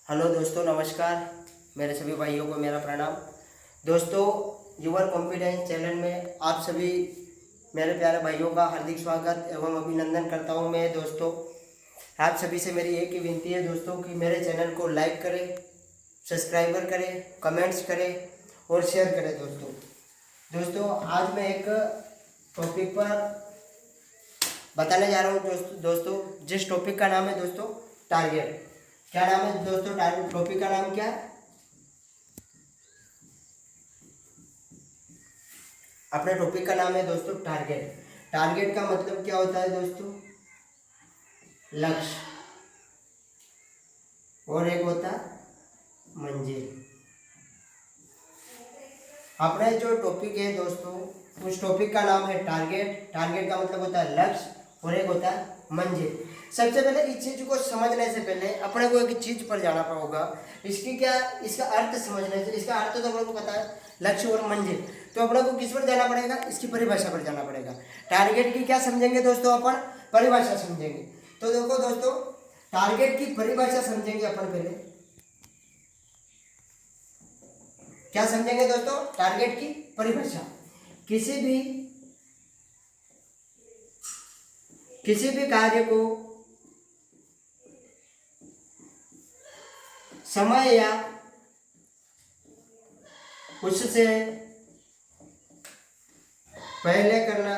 Hello दोस्तों, नमस्कार। मेरे सभी भाइयों को मेरा प्रणाम। दोस्तों, युवर कॉन्फिडेंस चैनल में आप सभी मेरे प्यारे भाइयों का हार्दिक स्वागत एवं अभिनंदन करता हूं। मैं दोस्तों आप सभी से मेरी एक ही विनती है दोस्तों कि मेरे चैनल को लाइक करें, सब्सक्राइबर करें, कमेंट्स करें और शेयर करें। दोस्तों आज मैं एक टॉपिक पर बताने जा रहा हूँ दोस्तों जिस टॉपिक का नाम है दोस्तों टारगेट। क्या नाम है दोस्तों? टॉपिक का नाम क्या है? अपने टॉपिक का नाम है दोस्तों टारगेट। टारगेट का मतलब क्या होता है दोस्तों? लक्ष्य। और एक होता है मंजिल। अपना जो टॉपिक है दोस्तों उस टॉपिक का नाम है टारगेट। टारगेट का मतलब होता है लक्ष्य और एक होता है मंजिल। सबसे पहले इस चीज को समझने से पहले अपने को एक चीज पर जाना होगा। इसका अर्थ समझने से, इसका अर्थ तो अपने को पता है लक्ष्य और मंजिल, तो अपने को किस पर जाना पड़ेगा? इसकी परिभाषा पर जाना पड़ेगा। टारगेट की क्या समझेंगे दोस्तों? अपन परिभाषा समझेंगे। तो देखो दोस्तों, टारगेट की परिभाषा समझेंगे अपन पहले। क्या समझेंगे दोस्तों? टारगेट की परिभाषा। किसी भी कार्य को समय या उससे पहले करना,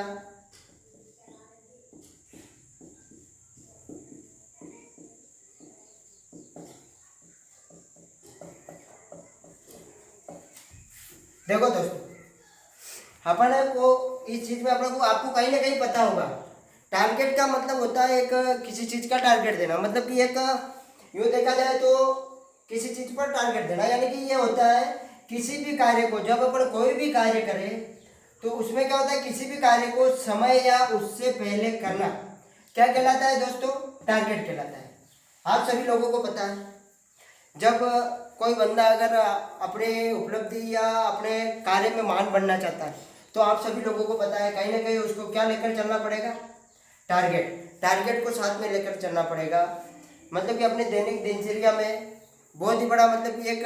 देखो दोस्तों अपन को इस चीज में अपने को आपको कहीं ना कहीं पता होगा। टारगेट का मतलब होता है एक किसी चीज का टारगेट देना, मतलब कि एक यूँ देखा जाए तो किसी चीज पर टारगेट देना, यानी कि ये होता है किसी भी कार्य को, जब अपन कोई भी कार्य करें तो उसमें क्या होता है, किसी भी कार्य को समय या उससे पहले करना क्या कहलाता है दोस्तों? टारगेट कहलाता है। आप सभी लोगों को पता है जब कोई बंदा अगर अपने उपलब्धि या अपने कार्य में महान बनना चाहता है तो आप सभी लोगों को पता है कहीं ना कहीं उसको क्या लेकर चलना पड़ेगा? टारगेट। टारगेट को साथ में लेकर चलना पड़ेगा। मतलब कि अपने दैनिक दिनचर्या में बहुत ही बड़ा, मतलब कि एक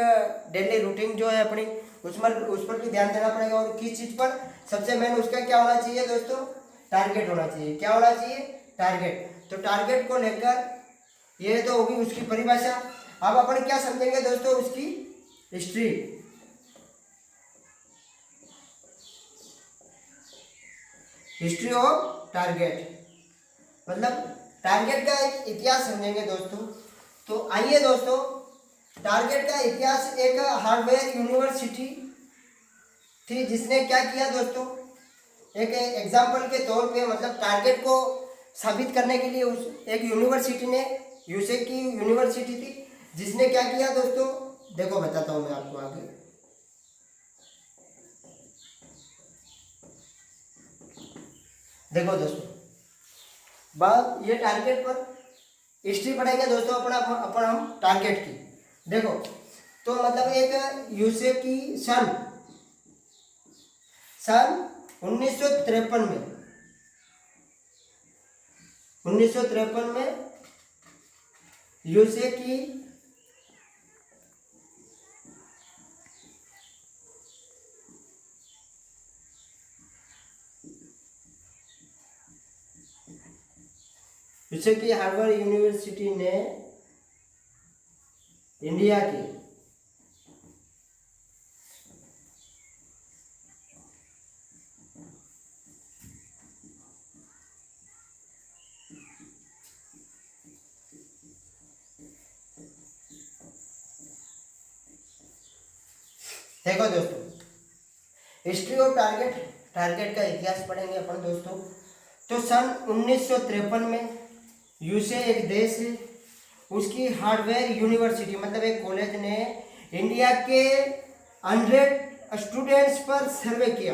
डेली रूटीन जो है अपनी, उस पर भी ध्यान देना पड़ेगा। और किस चीज़ पर? सबसे मेन उसका क्या होना चाहिए दोस्तों? टारगेट होना चाहिए। क्या होना चाहिए? टारगेट। तो टारगेट को लेकर ये तो होगी उसकी परिभाषा। अब अपन क्या समझेंगे दोस्तों? उसकी हिस्ट्री। हिस्ट्री ऑफ टारगेट, मतलब टारगेट का एक इतिहास समझेंगे दोस्तों। तो आइए दोस्तों, टारगेट का इतिहास एक हार्डवेयर यूनिवर्सिटी थी जिसने क्या किया दोस्तों, एक एग्जाम्पल के तौर पे, मतलब टारगेट को साबित करने के लिए उस एक यूनिवर्सिटी ने, यूसे की यूनिवर्सिटी थी जिसने क्या किया दोस्तों, देखो बताता हूँ मैं आपको आगे। देखो दोस्तों, बात ये टारगेट पर हिस्ट्री पढ़ेंगे दोस्तों अपन हम टारगेट की। देखो तो मतलब एक यूसे की सन 1953 में, 1953 में यूसे की हार्वर्ड यूनिवर्सिटी ने इंडिया की देखो दोस्तों, हिस्ट्री ऑफ टारगेट, टारगेट का इतिहास पढ़ेंगे अपन दोस्तों। तो सन 1953 में यूसे एक देश है, उसकी हार्डवेयर यूनिवर्सिटी मतलब एक कॉलेज ने इंडिया के 100 स्टूडेंट्स पर सर्वे किया।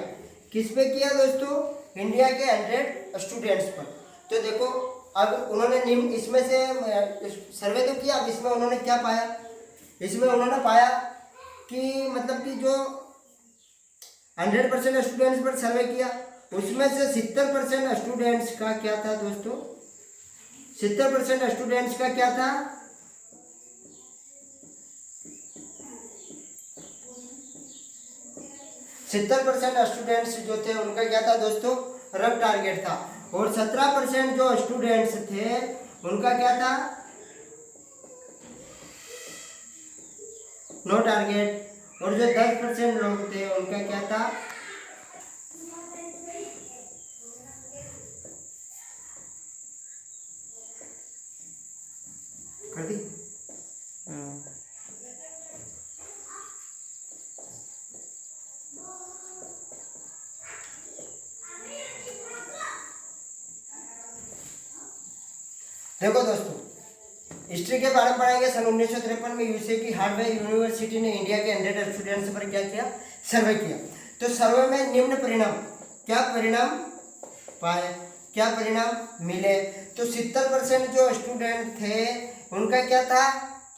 किस पे किया दोस्तों? इंडिया के 100 स्टूडेंट्स पर। तो देखो अब उन्होंने निम्न इसमें से सर्वे तो किया। अब इसमें उन्होंने क्या पाया? इसमें उन्होंने पाया कि मतलब कि जो 100% स्टूडेंट्स पर सर्वे किया उसमें से 70% स्टूडेंट्स का क्या था दोस्तों? 70% स्टूडेंट्स का क्या था? 70% स्टूडेंट्स जो थे उनका क्या था दोस्तों, रफ टारगेट था। और 17% जो स्टूडेंट्स थे उनका क्या था, नो टारगेट। और जो 10% लोग थे उनका क्या था, कर दी। देखो दोस्तों, हिस्ट्री के बारे में पढ़ाएंगे। सन 1953 में यूसी की हार्वर्ड यूनिवर्सिटी ने इंडिया के 100 स्टूडेंट्स पर क्या किया, सर्वे किया। तो सर्वे में निम्न परिणाम, क्या परिणाम पाए, क्या परिणाम मिले। तो 70% जो स्टूडेंट थे उनका क्या था,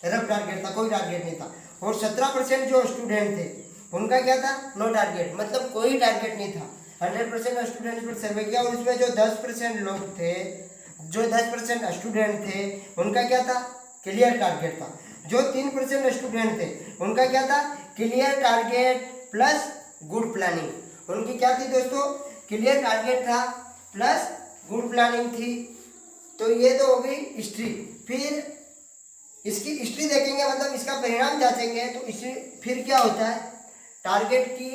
रफ टारगेट था, कोई टारगेट नहीं था। और 17% जो स्टूडेंट थे उनका क्या था, नो टारगेट, मतलब कोई टारगेट नहीं था। 100% स्टूडेंट्स पर सर्वे किया और उसमें जो 10% लोग थे, जो 10% स्टूडेंट थे उनका क्या था, क्लियर टारगेट था। जो 3% स्टूडेंट थे उनका क्या था, clear target plus good planning. उनकी क्या थी दोस्तों, क्लियर टारगेट था प्लस गुड प्लानिंग थी। तो ये तो हो गई हिस्ट्री। फिर इसकी हिस्ट्री देखेंगे, मतलब इसका परिणाम जांचेंगे। तो इसी फिर क्या होता है, टारगेट की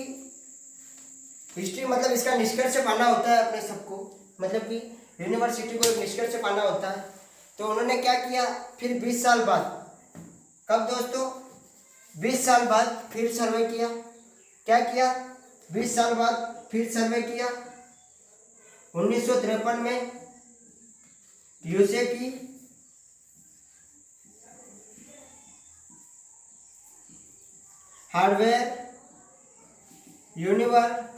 हिस्ट्री, मतलब इसका निष्कर्ष पाना होता है अपने सबको, मतलब कि यूनिवर्सिटी को एक निष्कर्ष पाना होता है। तो उन्होंने क्या किया, फिर 20 साल बाद, कब दोस्तों, 20 साल बाद फिर सर्वे किया। क्या किया, 20 साल बाद फिर सर्वे किया। 1953 में यूसे की हार्वर्ड यूनिवर्सिटी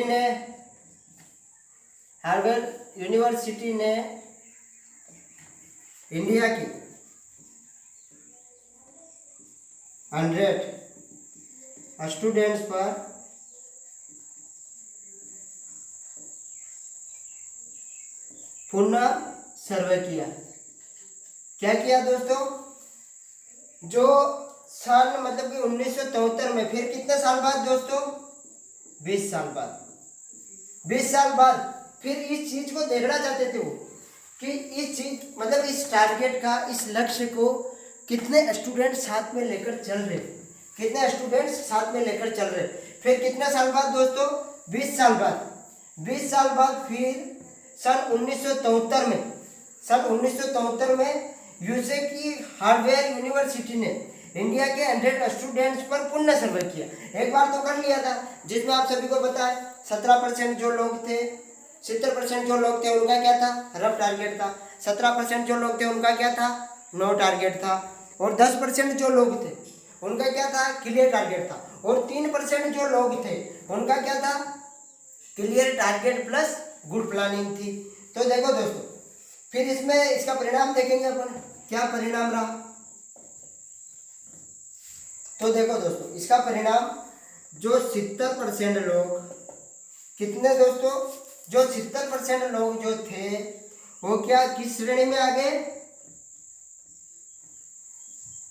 ने, हार्वर्ड यूनिवर्सिटी ने इंडिया की 100 स्टूडेंट्स पर पुनः सर्वे किया। क्या किया दोस्तों, जो सन मतलब कि 1973 में, फिर कितने साल बाद दोस्तों, 20 साल बाद, 20 साल बाद फिर इस चीज को देखना चाहते थे वो, कि इस चीज मतलब इस टारगेट का, इस लक्ष्य को कितने स्टूडेंट साथ में लेकर चल रहे, कितने स्टूडेंट्स साथ में लेकर चल रहे। फिर कितने साल बाद दोस्तों, 20 साल बाद, 20 साल बाद फिर सन 1973 में, सन 1973 में यूसे की हार्वर्ड यूनिवर्सिटी ने इंडिया के 100 स्टूडेंट्स पर पुनः सर्वे किया। एक बार तो कर लिया था, जिसमें आप सभी को पता है 17% जो लोग थे, 70% जो लोग थे उनका क्या था, रफ टारगेट था। 17% जो लोग थे उनका क्या था, नो टारगेट था। और 10% जो लोग थे उनका क्या था, क्लियर टारगेट था। और 3% जो लोग थे उनका क्या था, clear target plus good planning थी। तो देखो दोस्तों, फिर इसमें इसका परिणाम देखेंगे अपन, क्या परिणाम रहा। तो देखो दोस्तों, इसका परिणाम, जो 70% लोग, कितने दोस्तों, जो 70% लोग जो थे वो क्या, किस श्रेणी में आ गए,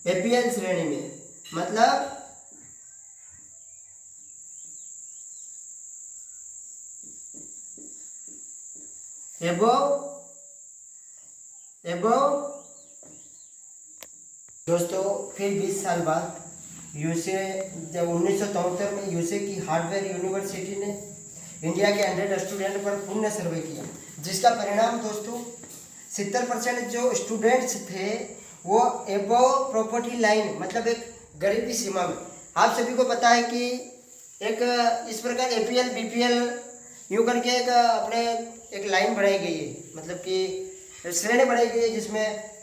एपीएल श्रेणी में, मतलब एबोव दोस्तों। फिर 20 साल बाद यूसे, जब 1973 में यूसे की हार्वर्ड यूनिवर्सिटी ने इंडिया के 100 स्टूडेंट पर पुनः सर्वे किया, जिसका परिणाम दोस्तों 70% जो स्टूडेंट्स थे वो एबोव प्रॉपर्टी लाइन, मतलब एक गरीबी सीमा में। आप सभी को पता है कि एक इस प्रकार एपीएल बीपीएल यूँ करके एक अपने एक लाइन बढ़ाई गई है, मतलब कि श्रेणी बढ़ाई गई है, जिसमें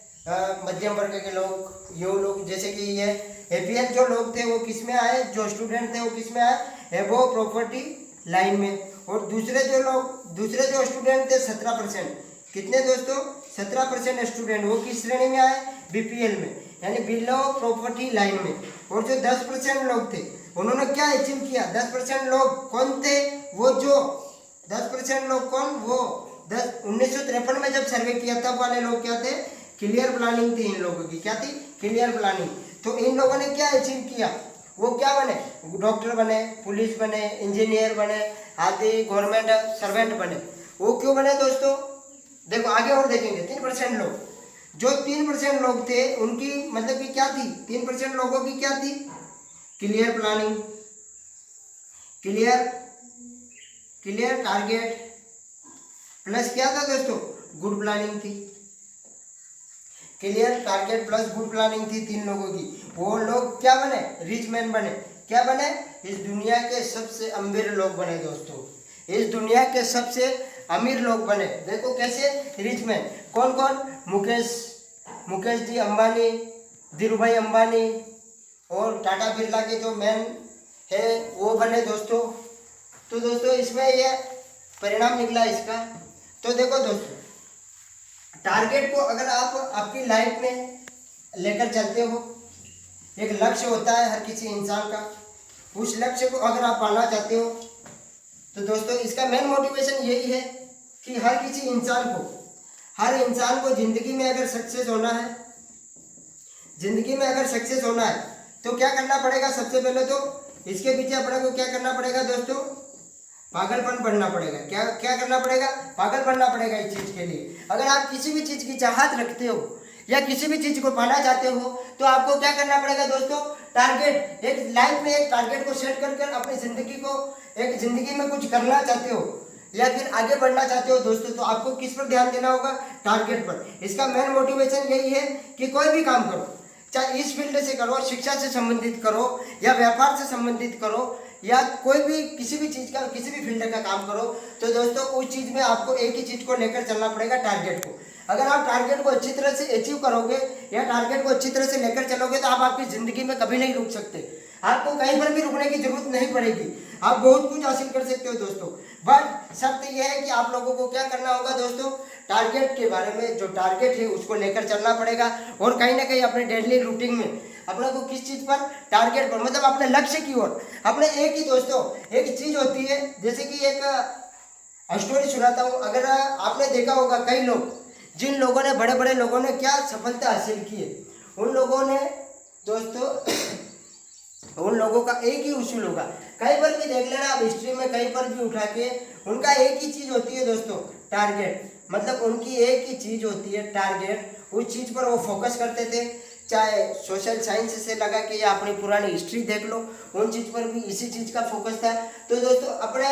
मध्यम वर्ग के लोग, यो लोग, जैसे कि ये एपीएल जो लोग थे वो किस में आए, जो स्टूडेंट थे वो किस में आए, एबोव प्रॉपर्टी लाइन में। और दूसरे जो स्टूडेंट थे 17%, कितने दोस्तों, 17% स्टूडेंट वो किस श्रेणी में आए, बीपीएल में, यानी बिलो प्रॉपर्टी लाइन में। और जो 10% लोग थे उन्होंने क्या अचीव किया, 10% लोग कौन थे, वो जो 10% लोग कौन, वो 1953 में जब सर्वे किया तब वाले लोग क्या थे, क्लियर प्लानिंग थी इन लोगों की, क्या थी, क्लियर प्लानिंग। तो इन लोगों ने क्या अचीव किया, वो क्या बने, डॉक्टर बने, पुलिस बने, इंजीनियर बने, आदि गवर्नमेंट सर्वेंट बने। वो क्यों बने दोस्तों, देखो आगे और देखेंगे। 3% लोग, जो 3% लोग थे उनकी मतलब कि क्या थी, 3% लोगों की क्या थी, clear planning, clear target, plus क्या था दोस्तों, गुड प्लानिंग थी। Clear target plus good planning थी 3 लोगों की। वो लोग क्या बने, रिच मैन बने। क्या बने, इस दुनिया के सबसे अमीर लोग बने दोस्तों, इस दुनिया के सबसे अमीर लोग बने। देखो कैसे, रिच मैन कौन कौन, मुकेश जी अंबानी, धीरूभाई अंबानी और टाटा बिरला के जो मैन है वो बने दोस्तों। तो दोस्तों इसमें ये परिणाम निकला इसका। तो देखो दोस्तों, टारगेट को अगर आप आपकी लाइफ में लेकर चलते हो, एक लक्ष्य होता है हर किसी इंसान का, उस लक्ष्य को अगर आप पाना चाहते हो तो दोस्तों इसका मेन मोटिवेशन यही है कि हर इंसान को जिंदगी में अगर सक्सेस होना है, तो क्या करना पड़ेगा, सबसे पहले तो इसके पीछे अपने को क्या करना पड़ेगा दोस्तों, पागलपन बढ़ना पड़ेगा। क्या करना पड़ेगा, पागल बनना पड़ेगा इस चीज के लिए। अगर आप किसी भी चीज की चाहत रखते हो या किसी भी चीज को पाना चाहते हो तो आपको क्या करना पड़ेगा दोस्तों, टारगेट, एक लाइफ में एक टारगेट को सेट कर अपनी जिंदगी में कुछ करना चाहते हो या फिर आगे बढ़ना चाहते हो दोस्तों, तो आपको किस पर ध्यान देना होगा, टारगेट पर। इसका मेन मोटिवेशन यही है कि कोई भी काम करो, चाहे इस फील्ड से करो, शिक्षा से संबंधित करो या व्यापार से संबंधित करो या कोई भी किसी भी फील्ड का काम करो, तो दोस्तों उस चीज में आपको एक ही चीज को लेकर चलना पड़ेगा, टारगेट को। अगर आप टारगेट को अच्छी तरह से अचीव करोगे या टारगेट को अच्छी तरह से लेकर चलोगे तो आप आपकी जिंदगी में कभी नहीं रुक सकते, आपको कहीं पर भी रुकने की जरूरत नहीं पड़ेगी, आप बहुत कुछ हासिल कर सकते हो दोस्तों। बट शर्त यह है कि आप लोगों को क्या करना होगा दोस्तों, टारगेट के बारे में, जो टारगेट है उसको लेकर चलना पड़ेगा और कहीं ना कहीं अपने डेली रूटीन में अपने को किस चीज पर, टारगेट पर, मतलब अपने लक्ष्य की ओर अपने एक ही दोस्तों एक चीज होती है। जैसे कि एक स्टोरी सुनाता हूँ। अगर आपने देखा होगा कई लोग, जिन लोगों ने, बड़े बड़े लोगों ने क्या सफलता हासिल की है, उन लोगों ने दोस्तों उन लोगों का एक ही उसूल होगा, कहीं पर भी देख लेना आप हिस्ट्री में, कहीं पर भी उठा के, उनका एक ही चीज होती है दोस्तों, टारगेट। मतलब उनकी एक ही चीज होती है, टारगेट। उस चीज पर वो फोकस करते थे, चाहे सोशल साइंस से लगा के या अपनी पुरानी हिस्ट्री देख लो, उन चीज पर भी इसी चीज का फोकस था। तो दोस्तों अपने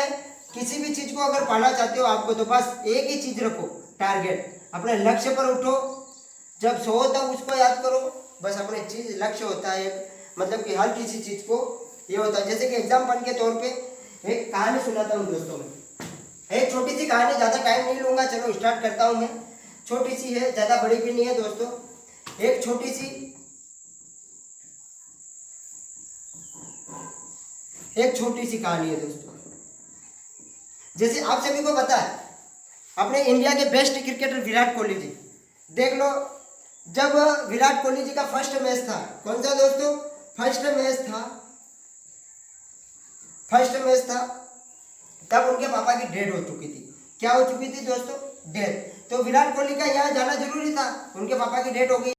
किसी भी चीज को अगर पाना चाहते हो आपको, तो बस एक ही चीज रखो, टारगेट। अपने लक्ष्य पर उठो, जब सो तब उसको याद करो, बस अपने चीज लक्ष्य होता है एक, मतलब कि हर किसी चीज को ये होता है। जैसे कि एग्जाम्पल के तौर पे एक कहानी सुनाता हूँ दोस्तों मैं, एक छोटी सी कहानी, ज्यादा टाइम नहीं लूंगा, चलो स्टार्ट करता हूँ मैं। छोटी सी है, ज्यादा बड़ी भी नहीं है दोस्तों, एक छोटी सी कहानी है दोस्तों। जैसे आप सभी को पता है, अपने इंडिया के बेस्ट क्रिकेटर विराट कोहली जी, देख लो, जब विराट कोहली जी का फर्स्ट मैच था, कौन सा दोस्तों, फर्स्ट मैच था, तब उनके पापा की डेथ हो चुकी थी। क्या हो चुकी थी दोस्तों, डेथ। तो विराट कोहली का यहाँ जाना जरूरी था, उनके पापा की डेथ हो गई।